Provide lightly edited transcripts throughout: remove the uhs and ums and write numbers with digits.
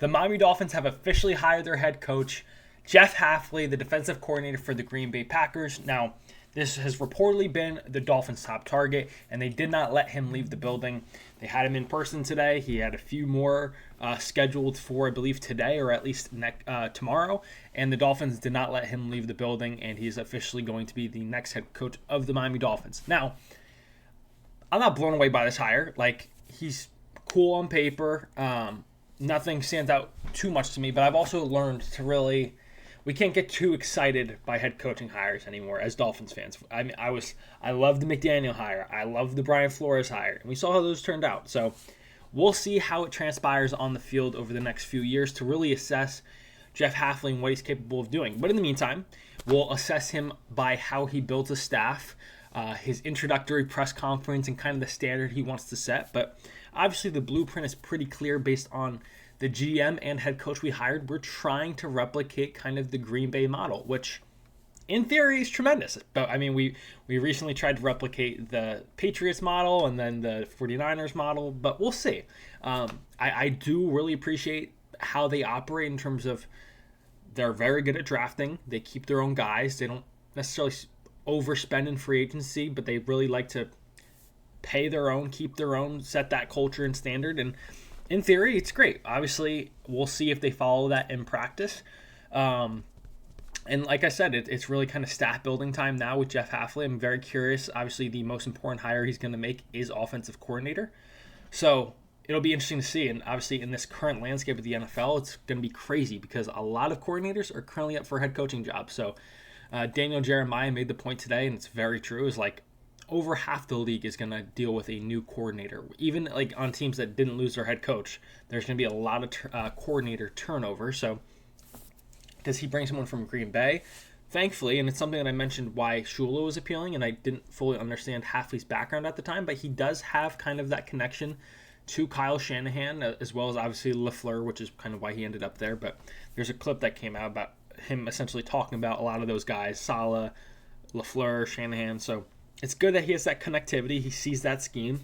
The Miami Dolphins have officially hired their head coach, Jeff Hafley, the defensive coordinator for the Green Bay Packers. Now, this has reportedly been the Dolphins' top target, and they did not let him leave the building. They had him in person today. He had a few more scheduled for, I believe, today or at least tomorrow. And the Dolphins did not let him leave the building, and he's officially going to be the next head coach of the Miami Dolphins. Now, I'm not blown away by this hire. Like, he's cool on paper. Nothing stands out too much to me, but I've also learned to really, we can't get too excited by head coaching hires anymore as Dolphins fans. I mean, I love the McDaniel hire. I love the Brian Flores hire. And we saw how those turned out. So we'll see how it transpires on the field over the next few years to really assess Jeff Hafley and what he's capable of doing. But in the meantime, we'll assess him by how he builds a staff, his introductory press conference, and kind of the standard he wants to set. But obviously, the blueprint is pretty clear based on the GM and head coach we hired. We're trying to replicate kind of the Green Bay model, which in theory is tremendous. But I mean, we recently tried to replicate the Patriots model and then the 49ers model, but we'll see. I do really appreciate how they operate in terms of they're very good at drafting. They keep their own guys. They don't necessarily overspend in free agency, but they really like to pay their own, keep their own, set that culture and standard. And in theory, it's great. Obviously, we'll see if they follow that in practice. And like I said, it's really kind of staff building time now with Jeff Hafley. I'm very curious. Obviously, the most important hire he's going to make is offensive coordinator. So it'll be interesting to see. And obviously, in this current landscape of the NFL, it's going to be crazy because a lot of coordinators are currently up for head coaching jobs. So Daniel Jeremiah made the point today, and it's very true, is like over half the league is going to deal with a new coordinator. Even like on teams that didn't lose their head coach, there's going to be a lot of coordinator turnover. So does he bring someone from Green Bay? Thankfully, and it's something that I mentioned why Shula was appealing, and I didn't fully understand Hafley's background at the time, but he does have kind of that connection to Kyle Shanahan, as well as obviously LaFleur, which is kind of why he ended up there. But there's a clip that came out about him essentially talking about a lot of those guys, Saleh, LaFleur, Shanahan. So it's good that he has that connectivity. He sees that scheme.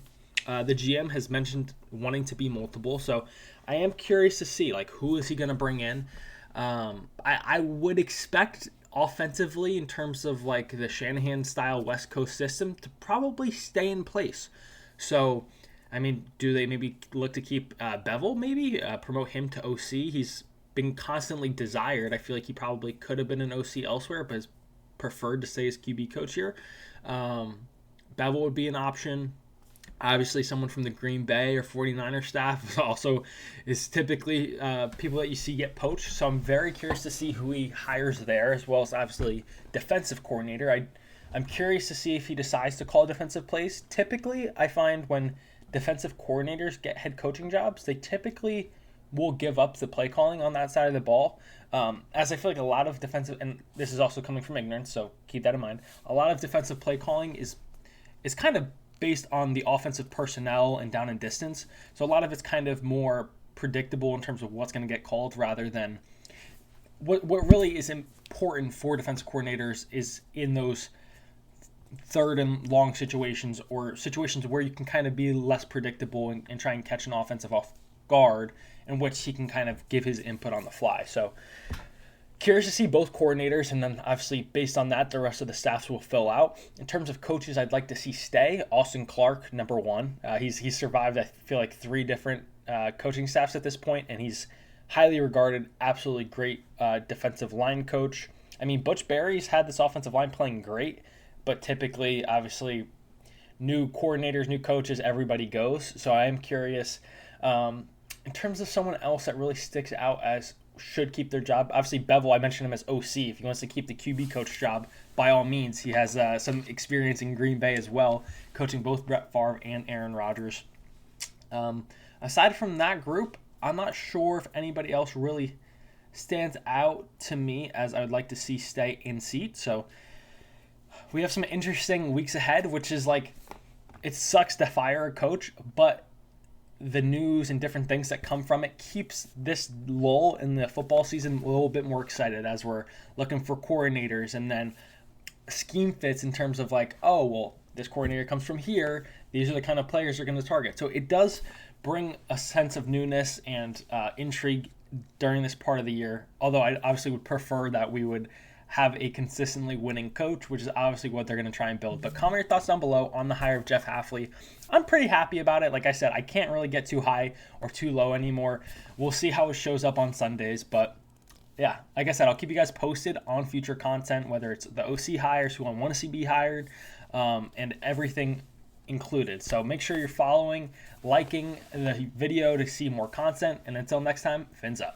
The GM has mentioned wanting to be multiple, so I am curious to see like who is he going to bring in. I would expect offensively in terms of like the Shanahan style West Coast system to probably stay in place. So I mean, do they maybe look to keep Bevel? Maybe promote him to OC. He's been constantly desired. I feel like he probably could have been an OC elsewhere, but has preferred to stay as QB coach here. Bevel would be an option. Obviously, someone from the Green Bay or 49er staff also is typically people that you see get poached. So I'm very curious to see who he hires there, as well as obviously defensive coordinator. I'm curious to see if he decides to call defensive plays. Typically, I find when defensive coordinators get head coaching jobs, they typically will give up the play calling on that side of the ball. As I feel like a lot of defensive, and this is also coming from ignorance, so keep that in mind, a lot of defensive play calling is kind of based on the offensive personnel and down and distance. So a lot of it's kind of more predictable in terms of what's going to get called rather than what really is important for defensive coordinators is in those third and long situations or situations where you can kind of be less predictable and try and catch an offensive off guard in which he can kind of give his input on the fly. So curious to see both coordinators, and then obviously based on that, the rest of the staffs will fill out. In terms of coaches I'd like to see stay, Austin Clark, number one. He's survived, I feel like, 3 different coaching staffs at this point, and he's highly regarded, absolutely great defensive line coach. I mean, Butch Barry's had this offensive line playing great, but typically, obviously, new coordinators, new coaches, everybody goes. So I am curious. In terms of someone else that really sticks out as should keep their job, obviously Bevel, I mentioned him as OC. If he wants to keep the QB coach job, by all means. He has some experience in Green Bay as well, coaching both Brett Favre and Aaron Rodgers. Aside from that group, I'm not sure if anybody else really stands out to me as I would like to see stay in seat. So we have some interesting weeks ahead, which is like, it sucks to fire a coach, but the news and different things that come from it keeps this lull in the football season a little bit more excited as we're looking for coordinators and then scheme fits in terms of like, oh, well, this coordinator comes from here. These are the kind of players they're going to target. So it does bring a sense of newness and intrigue during this part of the year. Although I obviously would prefer that we would have a consistently winning coach, which is obviously what they're going to try and build. But comment your thoughts down below on the hire of Jeff Hafley. I'm pretty happy about it. Like I said, I can't really get too high or too low anymore. We'll see how it shows up on Sundays. But yeah, like I said, I'll keep you guys posted on future content, whether it's the OC hires, who I want to see be hired, and everything included. So make sure you're following, liking the video to see more content. And until next time, fins up.